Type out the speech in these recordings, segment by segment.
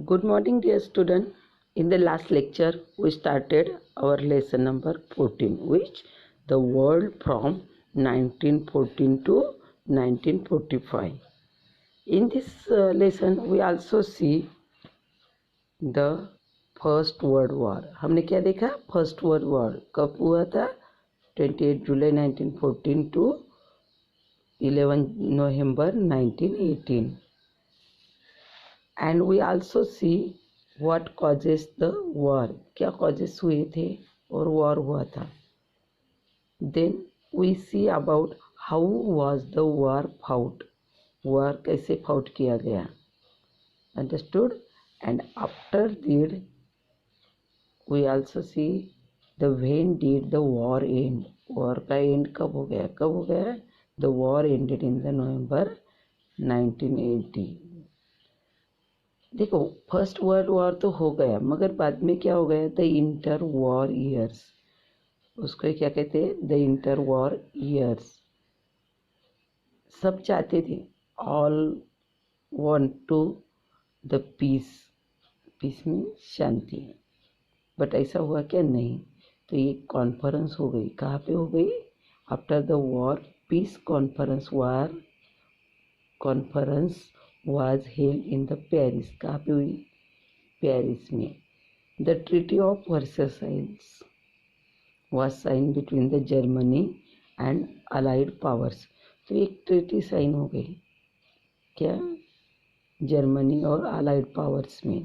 Good morning, dear student. In the last lecture, we started our lesson number 14, which the world from 1914 to 1945. In this lesson, we also see the first world war. हमने क्या देखा? First world war कब हुआ था? 28 जुलाई 1914 to 11 November 1918. And we also see what causes the war. क्या causes हुए थे और war हुआ था. Then we see about how was the war fought. war कैसे fought किया गया. Understood? And after that we also see the when did the war end. war का end कब हो गया? The war ended in the November 1980. देखो, first world war तो हो गया, मगर बाद में क्या हो गया? The inter war years. उसको क्या कहते हैं? The inter war years. सब चाहते थे, all want to the peace. Peace में शांति. बट ऐसा हुआ क्या? नहीं. तो ये कॉन्फ्रेंस हो गई. कहाँ पे हो गई? After the war piece conference was held in the Paris. कहाँ पे हुई? पेरिस में. The Treaty of Versailles was signed between the Germany and Allied powers. तो एक ट्रीटी साइन हो गई. क्या? जर्मनी और अलाइड पावर्स में.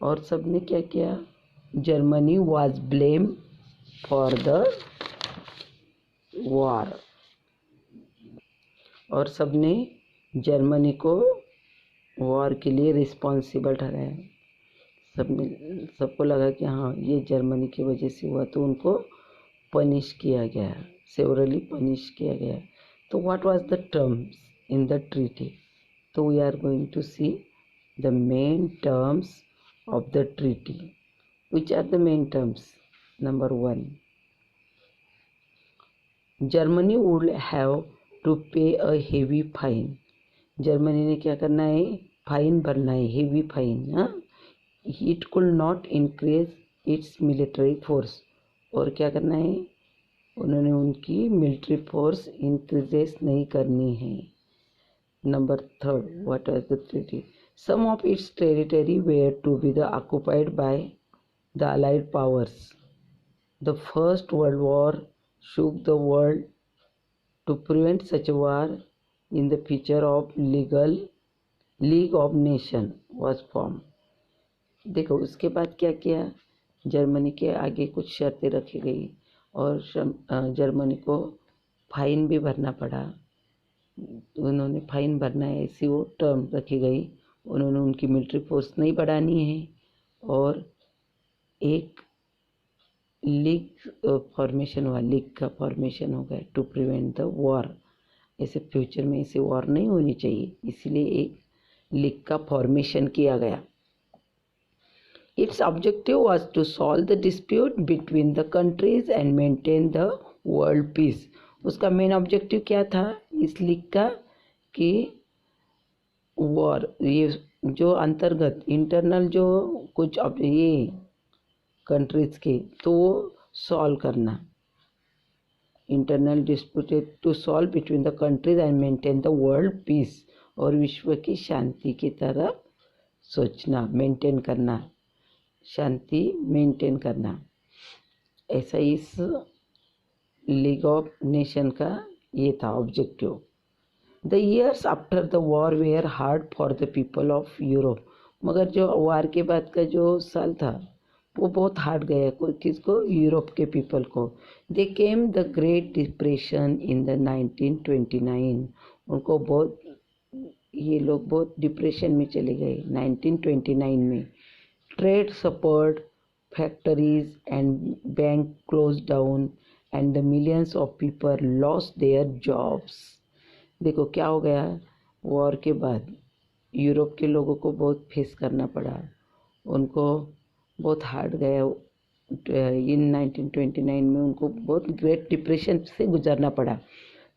और सबने क्या किया? Germany was blamed for the war. और सबने जर्मनी को वॉर के लिए रिस्पॉन्सिबल ठहराया. सबको लगा कि हाँ, ये जर्मनी की वजह से हुआ, तो उनको पनिश किया गया, सेवरली पनिश किया गया. तो what was the terms in the treaty? तो we are going to see the main terms of the treaty. Which are the main terms? Number 1, Germany would have to pay a heavy fine. Germany ने क्या करना है? Fine भरना है, heavy fine. हाँ, it could not increase its military force. और क्या करना है? उन्होंने उनकी मिलिट्री फोर्स इंक्रीजेस नहीं करनी है. Number 3, what was the treaty? Some of its territory were to be the occupied by the allied powers. The first world war shook the world. To prevent such a war, in the future of League of Nations was formed. देखो, उसके बाद क्या किया? Germany के आगे कुछ शर्तें रखी गई और जर्मनी को फाइन भी भरना पड़ा. उन्होंने फाइन भरना है, ऐसी वो टर्म रखी गई. उन्होंने उनकी मिलिट्री फोर्स नहीं बढ़ानी है और एक लीग फॉर्मेशन हुआ. लीग का फॉर्मेशन हो गया टू प्रिवेंट द वॉर. ऐसे फ्यूचर में ऐसे वॉर नहीं होनी चाहिए, इसलिए एक लीग का फॉर्मेशन किया गया. Its objective was to solve the dispute between the countries and maintain the world peace. उसका मेन ऑब्जेक्टिव क्या था इस लीग का? कि वॉर, ये जो अंतर्गत इंटरनल जो कुछ ये कंट्रीज के, तो वो सॉल्व करना. Internal disputed to solve between the countries and maintain the world peace. और विश्व की शांति की तरफ सोचना, मेंटेन करना, शांति मेंटेन करना. ऐसा इस लीग ऑफ नेशन का ये था objective. The years after the war were hard for the people of Europe. मगर जो वॉर के बाद का जो साल था वो बहुत हार्ड गया. किसको? यूरोप के पीपल को. They came the great depression in the 1929. उनको बहुत, ये लोग बहुत डिप्रेशन में चले गए 1929 में. Trade suffered, factories and bank close down and the millions of people lost their jobs. देखो क्या हो गया वॉर के बाद. यूरोप के लोगों को बहुत फेस करना पड़ा, उनको बहुत हार्ड गया. इन 1929 में उनको बहुत ग्रेट डिप्रेशन से गुजरना पड़ा.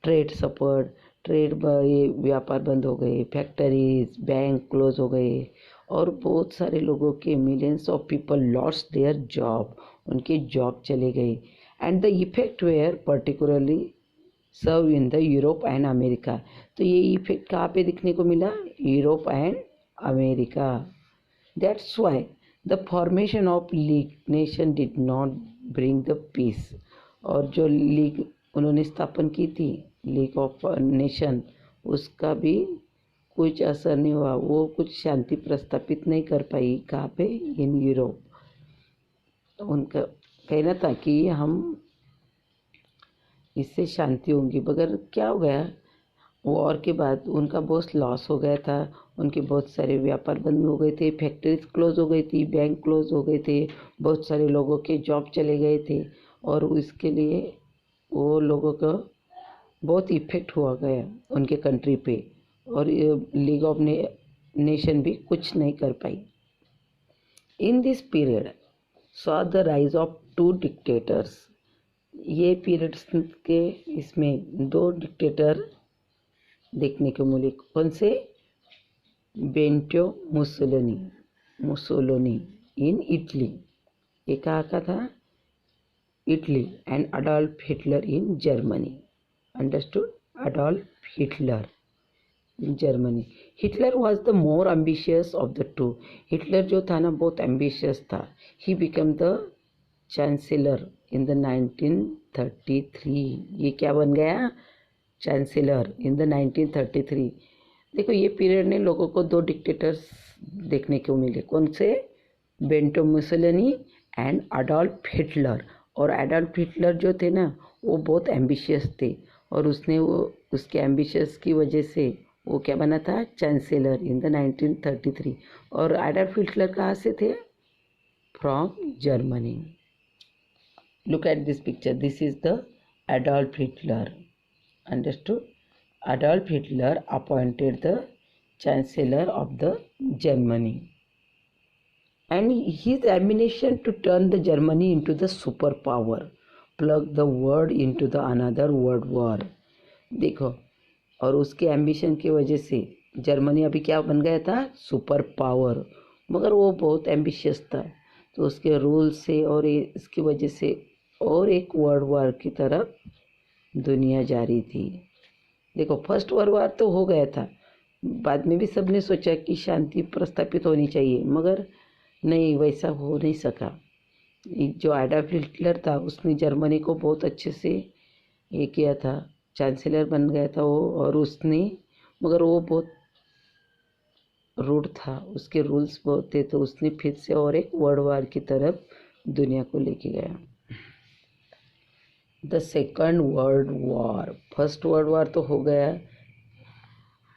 ट्रेड सफर्ड, ये व्यापार बंद हो गए, फैक्ट्रीज बैंक क्लोज हो गए और बहुत सारे लोगों के millions of people lost their job, उनके जॉब चले गए। And the effect were particularly severe in the Europe and America. तो ये इफेक्ट कहाँ पे दिखने को मिला? Europe and America. That's why the formation of league nation did not bring the peace. और जो लीग उन्होंने स्थापन की थी, लीग ऑफ नेशन, उसका भी कुछ असर नहीं हुआ, वो कुछ शांति प्रस्थापित नहीं कर पाई। कहाँ पे? In Europe. उनका कहना था कि हम इससे शांति होंगी, मगर क्या हो गया? वॉर के बाद उनका बहुत लॉस हो गया था, उनके बहुत सारे व्यापार बंद हो गए थे, फैक्ट्रीज क्लोज हो गई थी, बैंक क्लोज हो गए थे, बहुत सारे लोगों के जॉब चले गए थे, और इसके लिए वो लोगों का बहुत इफेक्ट हुआ गया उनके कंट्री पे, और लीग ऑफ नेशन भी कुछ नहीं कर पाई। In this period saw the rise of 2 dictators. ये पीरियड्स के इसमें 2 डिक्टेटर देखने को मिले। कौन से? बेंटो मुसोलिनी इन इटली, ये कहाँ का था? Italy. And Adolf Hitler in Germany. Understood? Adolf Hitler in Germany. Hitler was the more ambitious of the two. Hitler जो था ना, बहुत एम्बिशियस था। He become the chancellor in the 1933। ये क्या बन गया? Chancellor in the 1933। देखो, ये पीरियड ने लोगों को 2 डिक्टेटर्स देखने को मिले। कौन से? Bento Mussolini and Adolf Hitler. और अडॉल्फ हिटलर जो थे ना, वो बहुत एम्बिशियस थे, और उसके एम्बिशियस की वजह से वो क्या बना था? Chancellor in the 1933। और एडॉल्फ हिटलर कहाँ से थे? From Germany. Look at this picture, this is the Adolf Hitler. Understood? Adolf Hitler appointed the Chancellor of the Germany, and his ambition to turn the Germany into the superpower, plug the world into the another world war. देखो, और उसके ambition की वजह से Germany अभी क्या बन गया था? Super power. मगर वो बहुत एम्बिशियस था, तो उसके रूल से और इसकी वजह से और एक वर्ल्ड वार की तरफ दुनिया जा रही थी। देखो, फर्स्ट वर्ल्ड वार तो हो गया था, बाद में भी सबने सोचा कि शांति प्रस्थापित होनी चाहिए, मगर नहीं, वैसा हो नहीं सका। जो एडॉल्फ हिटलर था, उसने जर्मनी को बहुत अच्छे से ये किया था, चांसलर बन गया था वो, और उसने, मगर वो बहुत रूड था, उसके रूल्स बहुत थे, तो उसने फिर से और एक वर्ल्ड वार की तरफ दुनिया को लेके गया। The second world war. First world war तो हो गया,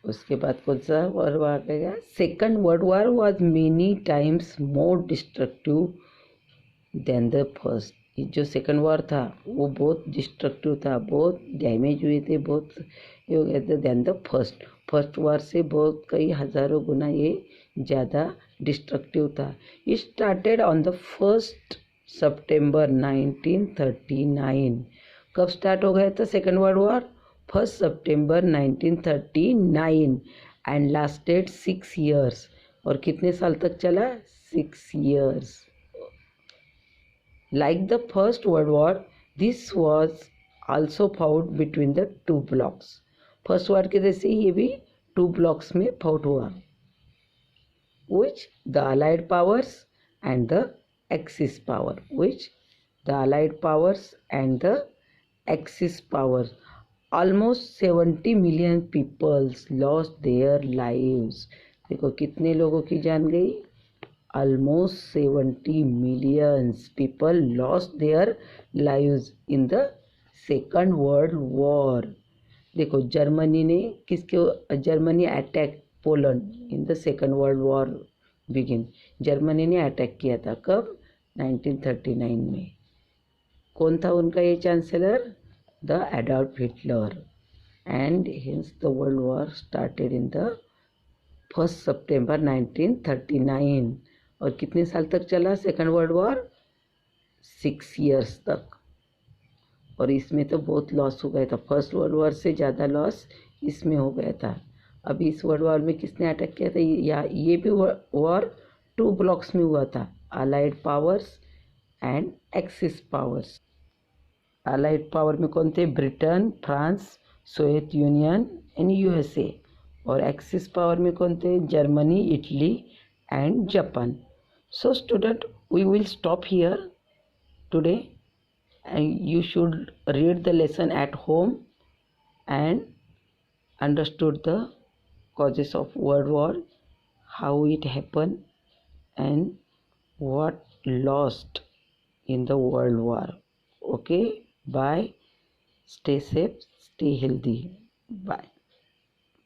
उसके बाद कौन सा वर्ल्ड वार गया? Second world war was many times more destructive than the first. जो सेकंड वार था वो बहुत डिस्ट्रक्टिव था, बहुत डैमेज हुए थे, बहुत ये हो गए थे then the first. First war से बहुत कई हज़ारों गुना ये ज़्यादा डिस्ट्रक्टिव था। It started on the 1 September 1939। कब स्टार्ट हो गया था second world war? 1 September 1939 and lasted 6 years। और कितने साल तक चला? 6 years। Like the First World War, this was also fought between the 2 blocks. First वार के जैसे ये भी 2 blocks में फाउट हुआ, which the Allied powers and the Axis power, which the Allied powers and the Axis powers. Almost 70 million people lost their lives. देखो कितने लोगों की जान गई? Almost 70 millions people lost their lives in the Second World War. देखो, Germany attack Poland in the second world war begin. Germany ने attack किया था कब? 1939 में। कौन था उनका ये chancellor? The Adolf Hitler. And hence the world war started in the 1 September 1939। और कितने साल तक चला सेकेंड वर्ल्ड वॉर? 6 years तक। और इसमें तो बहुत लॉस हो गया था, फर्स्ट वर्ल्ड वॉर से ज़्यादा लॉस इसमें हो गया था। अभी इस वर्ल्ड वॉर में किसने अटैक किया था? या ये भी वॉर 2 ब्लॉक्स में हुआ था, allied powers and axis powers. Allied power में कौन थे? Britain, France, Soviet union and USA. और एक्सिस पावर में कौन थे? Germany, Italy and Japan. So student, we will stop here today, and you should read the lesson at home and understood the causes of world war, how it happened, and what lost in the world war. Okay, bye. Stay safe, stay healthy. Bye.